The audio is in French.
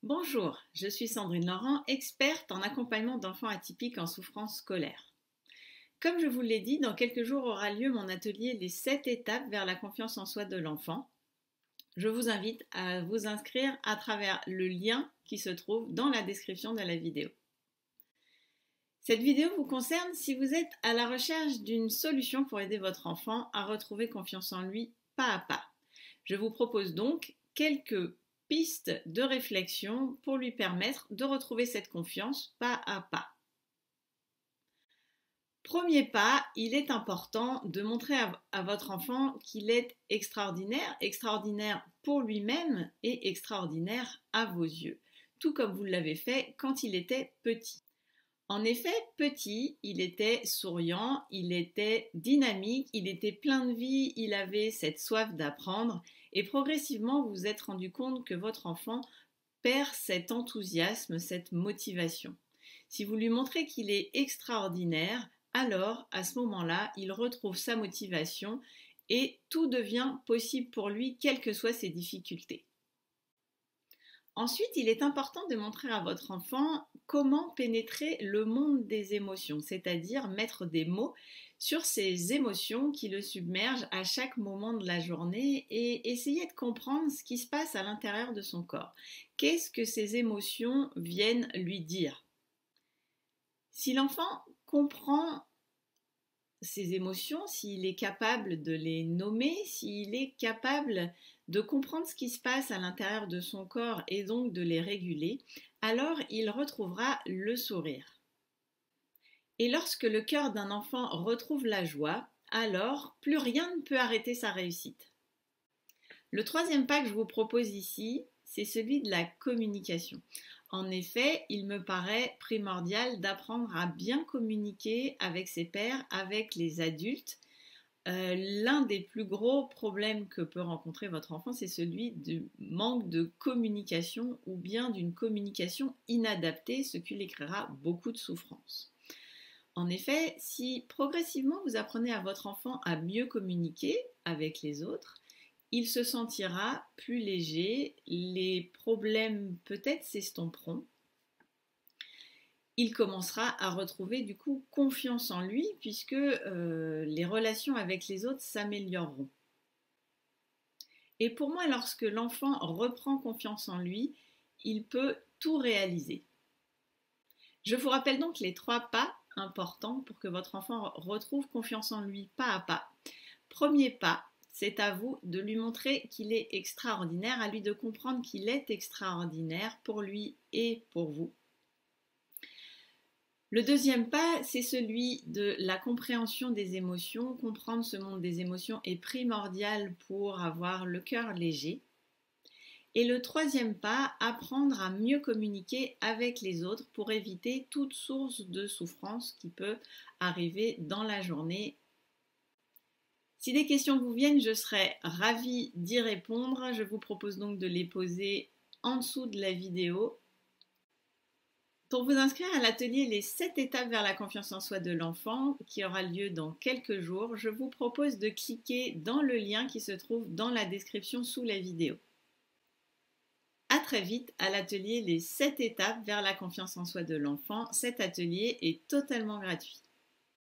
Bonjour, je suis Sandrine Laurent, experte en accompagnement d'enfants atypiques en souffrance scolaire. Comme je vous l'ai dit, dans quelques jours aura lieu mon atelier Les 7 étapes vers la confiance en soi de l'enfant. Je vous invite à vous inscrire à travers le lien qui se trouve dans la description de la vidéo. Cette vidéo vous concerne si vous êtes à la recherche d'une solution pour aider votre enfant à retrouver confiance en lui pas à pas. Je vous propose donc quelques pistes de réflexion pour lui permettre de retrouver cette confiance pas à pas. Premier pas, il est important de montrer à votre enfant qu'il est extraordinaire pour lui-même et extraordinaire à vos yeux, tout comme vous l'avez fait quand il était petit. En effet, petit, il était souriant, il était dynamique, il était plein de vie, il avait cette soif d'apprendre et progressivement vous vous êtes rendu compte que votre enfant perd cet enthousiasme, cette motivation. Si vous lui montrez qu'il est extraordinaire, alors à ce moment-là, il retrouve sa motivation et tout devient possible pour lui, quelles que soient ses difficultés. Ensuite, il est important de montrer à votre enfant comment pénétrer le monde des émotions, c'est-à-dire mettre des mots sur ces émotions qui le submergent à chaque moment de la journée et essayer de comprendre ce qui se passe à l'intérieur de son corps. Qu'est-ce que ces émotions viennent lui dire? Si l'enfant comprend ces émotions, s'il est capable de les nommer, s'il est capable de comprendre ce qui se passe à l'intérieur de son corps et donc de les réguler, alors il retrouvera le sourire. Et lorsque le cœur d'un enfant retrouve la joie, alors plus rien ne peut arrêter sa réussite. Le troisième pas que je vous propose ici, c'est celui de la communication. En effet, il me paraît primordial d'apprendre à bien communiquer avec ses pairs, avec les adultes. L'un des plus gros problèmes que peut rencontrer votre enfant, c'est celui du manque de communication ou bien d'une communication inadaptée, ce qui lui créera beaucoup de souffrance. En effet, si progressivement vous apprenez à votre enfant à mieux communiquer avec les autres, il se sentira plus léger, les problèmes peut-être s'estomperont. Il commencera à retrouver du coup confiance en lui puisque les relations avec les autres s'amélioreront. Et pour moi, lorsque l'enfant reprend confiance en lui, il peut tout réaliser. Je vous rappelle donc les 3 pas importants pour que votre enfant retrouve confiance en lui pas à pas. Premier pas, c'est à vous de lui montrer qu'il est extraordinaire, à lui de comprendre qu'il est extraordinaire pour lui et pour vous. Le deuxième pas, c'est celui de la compréhension des émotions. Comprendre ce monde des émotions est primordial pour avoir le cœur léger. Et le troisième pas, apprendre à mieux communiquer avec les autres pour éviter toute source de souffrance qui peut arriver dans la journée. Si des questions vous viennent, je serai ravie d'y répondre. Je vous propose donc de les poser en dessous de la vidéo. Pour vous inscrire à l'atelier Les 7 étapes vers la confiance en soi de l'enfant, qui aura lieu dans quelques jours, je vous propose de cliquer dans le lien qui se trouve dans la description sous la vidéo. À très vite à l'atelier Les 7 étapes vers la confiance en soi de l'enfant. Cet atelier est totalement gratuit.